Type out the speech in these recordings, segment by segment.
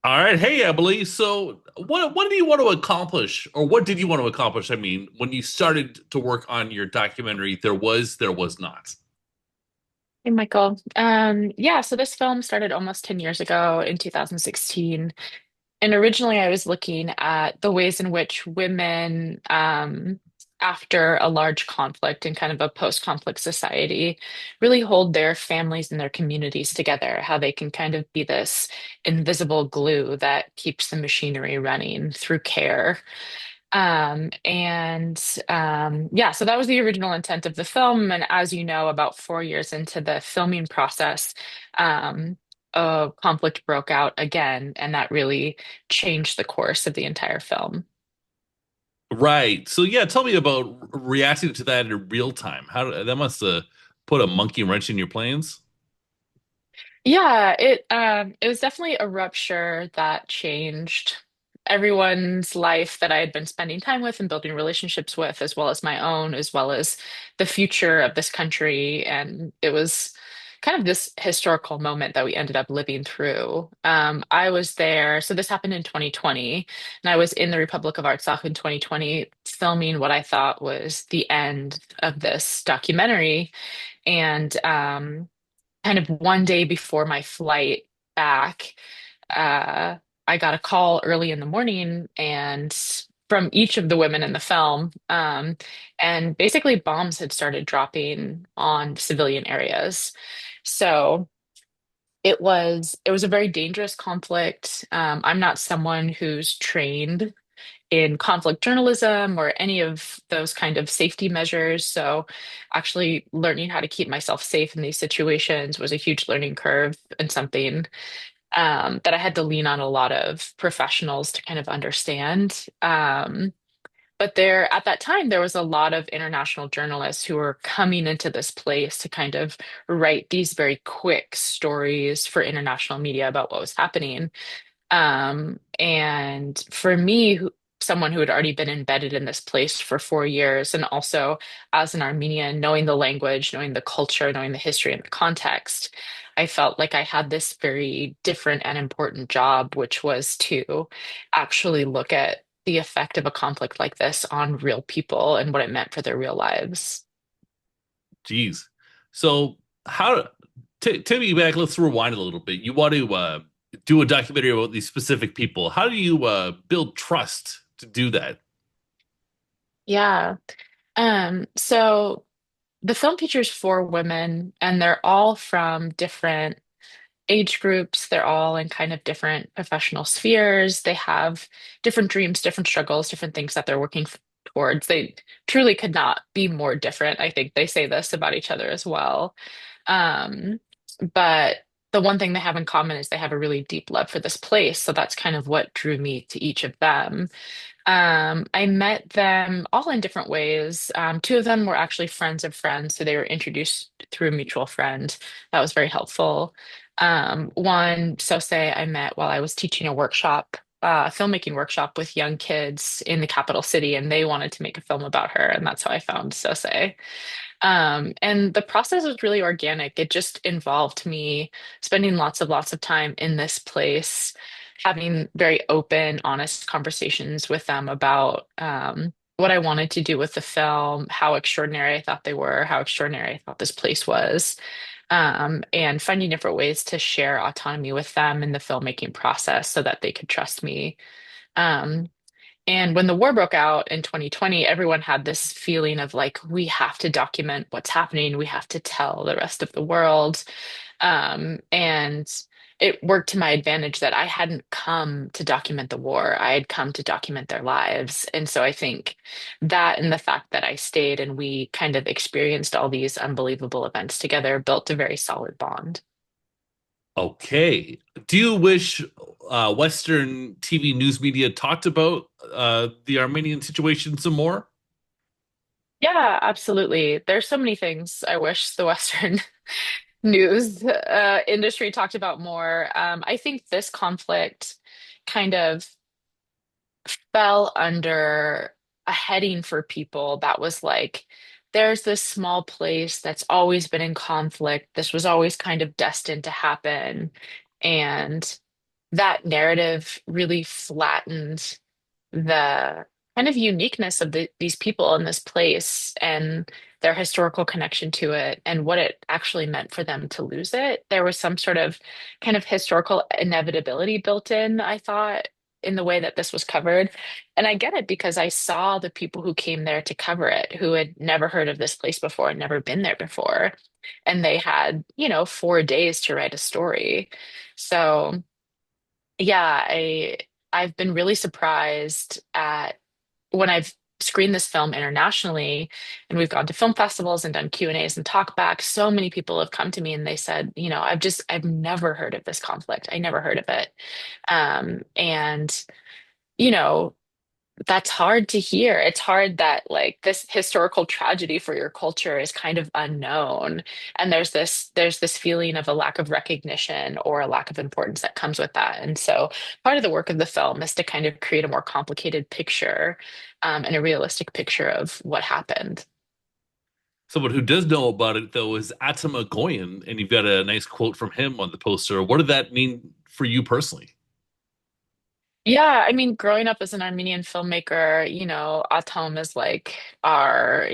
All right, hey Emily. So, what do you want to accomplish, or what did you want to accomplish? I mean, when you started to work on your documentary, there was not. Hey, Michael. Yeah, so this film started almost 10 years ago in 2016. And originally, I was looking at the ways in which women, after a large conflict in kind of a post-conflict society, really hold their families and their communities together, how they can kind of be this invisible glue that keeps the machinery running through care. Yeah, so that was the original intent of the film. And as you know, about 4 years into the filming process, um, a conflict broke out again, and that really changed the course of the entire film. Right. So, yeah, tell me about reacting to that in real time. That must put a monkey wrench in your plans? Yeah, it was definitely a rupture that changed everyone's life that I had been spending time with and building relationships with, as well as my own, as well as the future of this country. And it was kind of this historical moment that we ended up living through. I was there, so this happened in 2020, and I was in the Republic of Artsakh in 2020 filming what I thought was the end of this documentary. And kind of one day before my flight back, uh, I got a call early in the morning and from each of the women in the film, and basically bombs had started dropping on civilian areas. So it was a very dangerous conflict. I'm not someone who's trained in conflict journalism or any of those kind of safety measures. So, actually, learning how to keep myself safe in these situations was a huge learning curve and something that I had to lean on a lot of professionals to kind of understand. But at that time, there was a lot of international journalists who were coming into this place to kind of write these very quick stories for international media about what was happening. And for me, someone who had already been embedded in this place for 4 years, and also as an Armenian, knowing the language, knowing the culture, knowing the history and the context, I felt like I had this very different and important job, which was to actually look at the effect of a conflict like this on real people and what it meant for their real lives. Jeez. So, how take me back, let's rewind a little bit. You want to do a documentary about these specific people. How do you build trust to do that? Yeah. So the film features four women, and they're all from different age groups. They're all in kind of different professional spheres. They have different dreams, different struggles, different things that they're working towards. They truly could not be more different. I think they say this about each other as well. Um, but the one thing they have in common is they have a really deep love for this place. So that's kind of what drew me to each of them. I met them all in different ways. Two of them were actually friends of friends, so they were introduced through a mutual friend. That was very helpful. One, Sose, I met while I was teaching a workshop, a filmmaking workshop with young kids in the capital city, and they wanted to make a film about her, and that's how I found Sose. And the process was really organic. It just involved me spending lots of time in this place, having very open, honest conversations with them about what I wanted to do with the film, how extraordinary I thought they were, how extraordinary I thought this place was, and finding different ways to share autonomy with them in the filmmaking process so that they could trust me. Um, and when the war broke out in 2020, everyone had this feeling of like, we have to document what's happening. We have to tell the rest of the world. And it worked to my advantage that I hadn't come to document the war. I had come to document their lives. And so I think that and the fact that I stayed and we kind of experienced all these unbelievable events together built a very solid bond. Okay. Do you wish Western TV news media talked about the Armenian situation some more? Yeah, absolutely. There's so many things I wish the Western news industry talked about more. I think this conflict kind of fell under a heading for people that was like, there's this small place that's always been in conflict. This was always kind of destined to happen. And that narrative really flattened the kind of uniqueness of these people in this place and their historical connection to it and what it actually meant for them to lose it. There was some sort of kind of historical inevitability built in, I thought, in the way that this was covered. And I get it because I saw the people who came there to cover it, who had never heard of this place before and never been there before. And they had, 4 days to write a story. So yeah, I've been really surprised at when I've screened this film internationally and we've gone to film festivals and done Q&As and talkbacks, so many people have come to me and they said, I've never heard of this conflict. I never heard of it. And you know, that's hard to hear. It's hard that like this historical tragedy for your culture is kind of unknown. And there's this feeling of a lack of recognition or a lack of importance that comes with that. And so part of the work of the film is to kind of create a more complicated picture, and a realistic picture of what happened. Someone who does know about it though is Atom Goyan, and you've got a nice quote from him on the poster. What did that mean for you personally? Yeah, I mean, growing up as an Armenian filmmaker, Atom is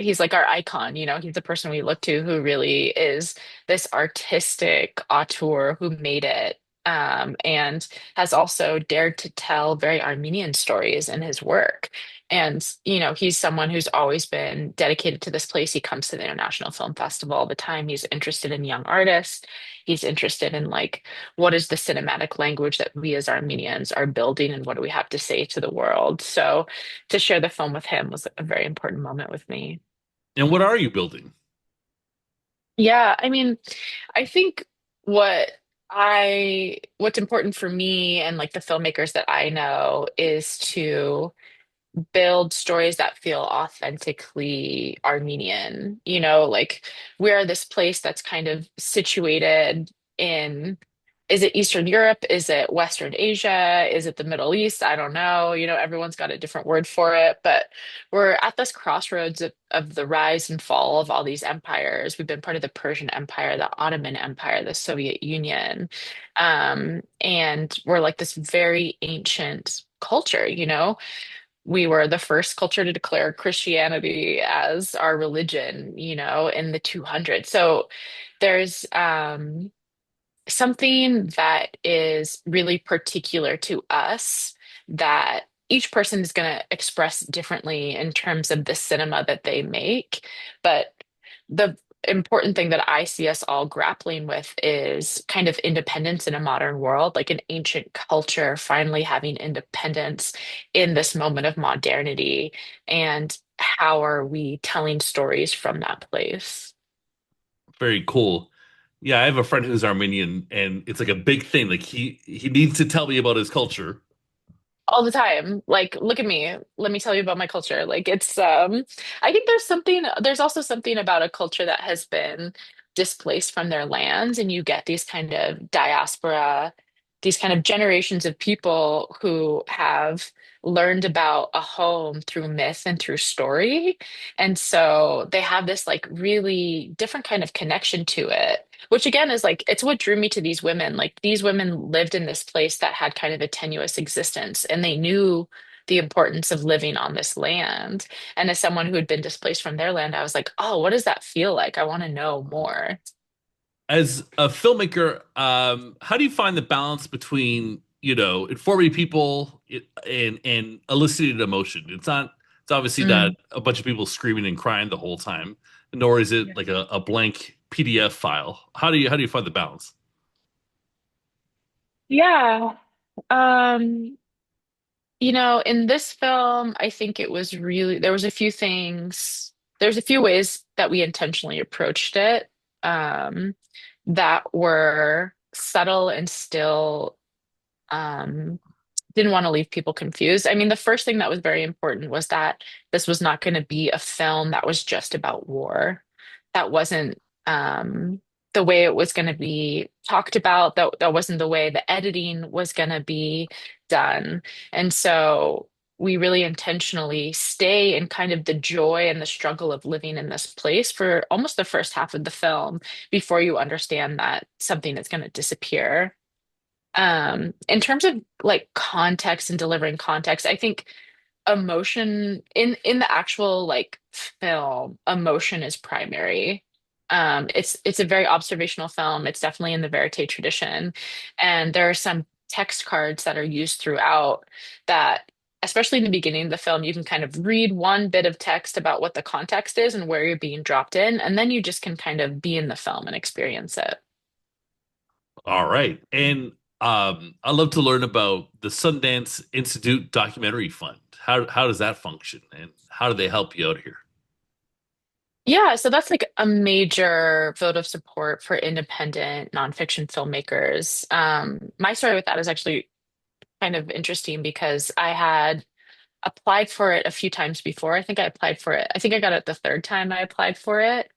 he's like our icon, he's the person we look to who really is this artistic auteur who made it, and has also dared to tell very Armenian stories in his work. And, he's someone who's always been dedicated to this place. He comes to the International Film Festival all the time. He's interested in young artists. He's interested in like what is the cinematic language that we as Armenians are building and what do we have to say to the world. So to share the film with him was a very important moment with me. And what are you building? Yeah, I mean, I think what's important for me and like the filmmakers that I know is to build stories that feel authentically Armenian. Like we're this place that's kind of situated in, is it Eastern Europe? Is it Western Asia? Is it the Middle East? I don't know. Everyone's got a different word for it, but we're at this crossroads of the rise and fall of all these empires. We've been part of the Persian Empire, the Ottoman Empire, the Soviet Union. And we're like this very ancient culture. We were the first culture to declare Christianity as our religion, in the 200s. So there's something that is really particular to us that each person is going to express differently in terms of the cinema that they make. But the important thing that I see us all grappling with is kind of independence in a modern world, like an ancient culture finally having independence in this moment of modernity. And how are we telling stories from that place? Very cool. Yeah, I have a friend who's Armenian, and it's like a big thing. Like he needs to tell me about his culture. All the time. Like, look at me. Let me tell you about my culture. Like it's I think there's also something about a culture that has been displaced from their lands and you get these kind of diaspora, these kind of generations of people who have learned about a home through myth and through story. And so they have this like really different kind of connection to it, which again is like, it's what drew me to these women. Like these women lived in this place that had kind of a tenuous existence and they knew the importance of living on this land. And as someone who had been displaced from their land, I was like, oh, what does that feel like? I want to know more. As a filmmaker, how do you find the balance between, informing people and eliciting emotion? It's obviously not Mm. a bunch of people screaming and crying the whole time, nor is it like a blank PDF file. How do you find the balance? Yeah. Um, in this film, I think it was really, there's a few ways that we intentionally approached it, that were subtle and still, um, didn't want to leave people confused. I mean, the first thing that was very important was that this was not going to be a film that was just about war. That wasn't the way it was going to be talked about. That wasn't the way the editing was going to be done. And so we really intentionally stay in kind of the joy and the struggle of living in this place for almost the first half of the film before you understand that something is going to disappear. In terms of like context and delivering context, I think emotion in the actual like film, emotion is primary. It's a very observational film. It's definitely in the verite tradition, and there are some text cards that are used throughout that, especially in the beginning of the film, you can kind of read one bit of text about what the context is and where you're being dropped in, and then you just can kind of be in the film and experience it. All right. And I'd love to learn about the Sundance Institute Documentary Fund. How does that function and how do they help you out here? Yeah, so that's like a major vote of support for independent nonfiction filmmakers. My story with that is actually kind of interesting because I had applied for it a few times before. I think I applied for it. I think I got it the third time I applied for it.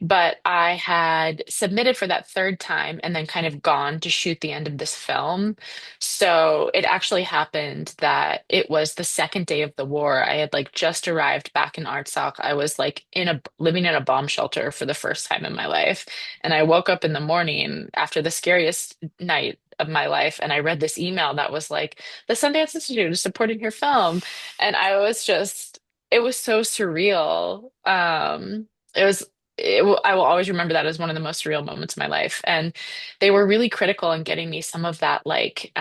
But I had submitted for that third time and then kind of gone to shoot the end of this film. So it actually happened that it was the second day of the war. I had like just arrived back in Artsakh. I was like living in a bomb shelter for the first time in my life. And I woke up in the morning after the scariest night of my life and I read this email that was like, the Sundance Institute is supporting your film. And I was just, it was so surreal. It was, I will always remember that as one of the most surreal moments of my life. And they were really critical in getting me some of that like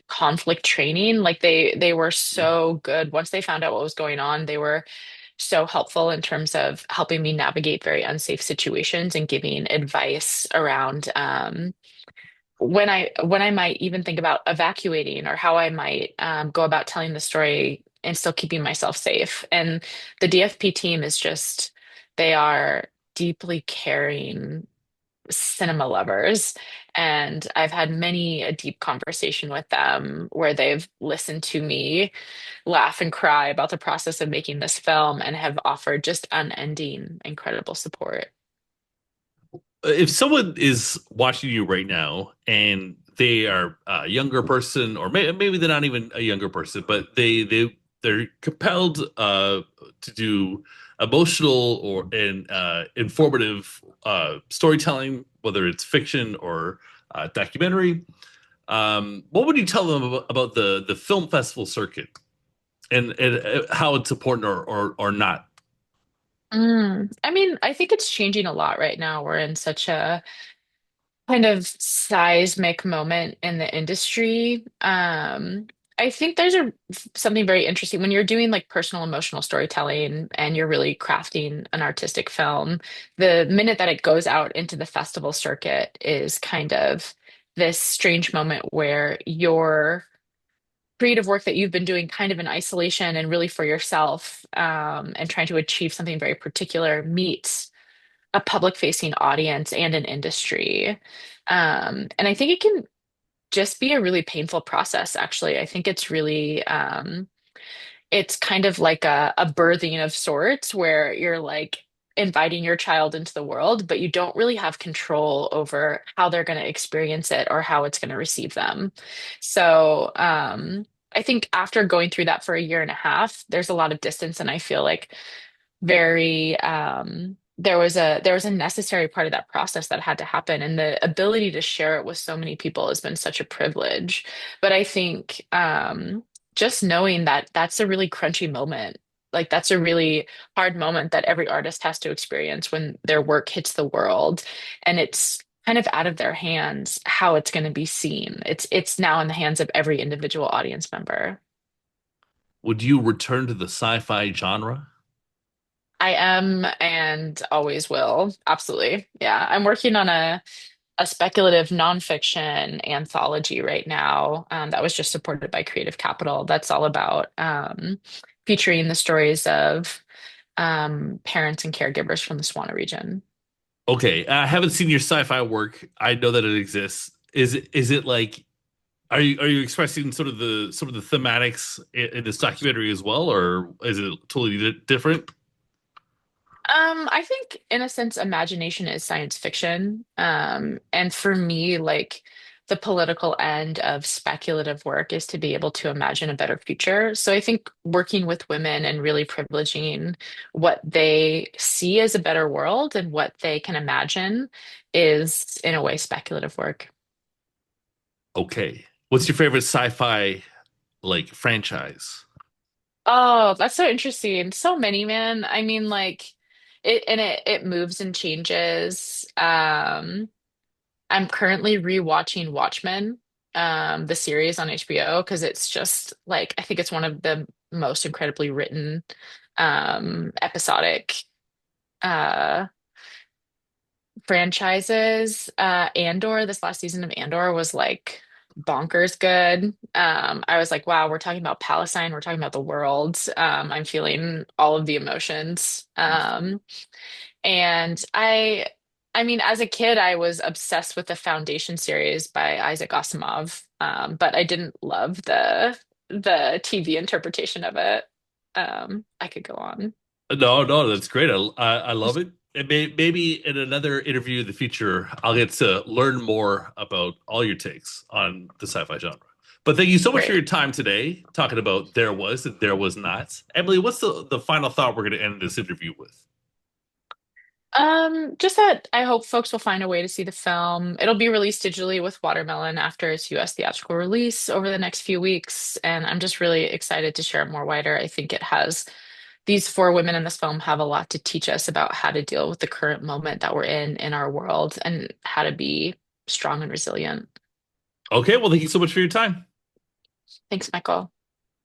conflict training. Like they were so good. Once they found out what was going on, they were so helpful in terms of helping me navigate very unsafe situations and giving advice around when I might even think about evacuating or how I might go about telling the story and still keeping myself safe. And the DFP team is just, they are deeply caring cinema lovers. And I've had many a deep conversation with them where they've listened to me laugh and cry about the process of making this film and have offered just unending, incredible support. If someone is watching you right now and they are a younger person, or maybe they're not even a younger person, but they're compelled to do emotional or informative storytelling, whether it's fiction or documentary, what would you tell them about the film festival circuit and how it's important or not? I mean, I think it's changing a lot right now. We're in such a kind of seismic moment in the industry. I think there's something very interesting when you're doing like personal emotional storytelling and you're really crafting an artistic film. The minute that it goes out into the festival circuit is kind of this strange moment where your creative work that you've been doing kind of in isolation and really for yourself, and trying to achieve something very particular meets a public facing audience and an industry. And I think it can just be a really painful process, actually. I think it's really, it's kind of like a birthing of sorts where you're like inviting your child into the world, but you don't really have control over how they're going to experience it or how it's going to receive them. So, I think after going through that for a year and a half, there's a lot of distance, and I feel like very there was a necessary part of that process that had to happen, and the ability to share it with so many people has been such a privilege. But I think just knowing that that's a really crunchy moment, like that's a really hard moment that every artist has to experience when their work hits the world, and it's kind of out of their hands how it's going to be seen. It's now in the hands of every individual audience member. Would you return to the sci-fi genre? I am and always will. Absolutely. Yeah. I'm working on a speculative nonfiction anthology right now, that was just supported by Creative Capital. That's all about featuring the stories of parents and caregivers from the Swana region. Okay, I haven't seen your sci-fi work. I know that it exists. Is it like are you expressing sort of the thematics in this documentary as well, or is it totally different? I think in a sense, imagination is science fiction. And for me, like the political end of speculative work is to be able to imagine a better future. So I think working with women and really privileging what they see as a better world and what they can imagine is in a way speculative work. Okay. What's your favorite sci-fi like franchise? Oh, that's so interesting. So many, man. I mean, like it moves and changes. I'm currently rewatching Watchmen, the series on HBO, because it's just like I think it's one of the most incredibly written episodic uh franchises. Andor, this last season of Andor was like bonkers good. I was like, wow, we're talking about Palestine, we're talking about the world. I'm feeling all of the emotions. And I mean, as a kid, I was obsessed with the Foundation series by Isaac Asimov, but I didn't love the TV interpretation of it. I could go on. No, no, that's great. I love it. And maybe in another interview in the future, I'll get to learn more about all your takes on the sci-fi genre. But thank you so much for Great. your time today, talking about There Was and There Was Not. Emily, what's the final thought we're going to end this interview with? Just that I hope folks will find a way to see the film. It'll be released digitally with Watermelon after its US theatrical release over the next few weeks, and I'm just really excited to share it more wider. I think it has these four women in this film have a lot to teach us about how to deal with the current moment that we're in our world and how to be strong and resilient. Okay, well, thank you so much for your time. Thanks, Michael.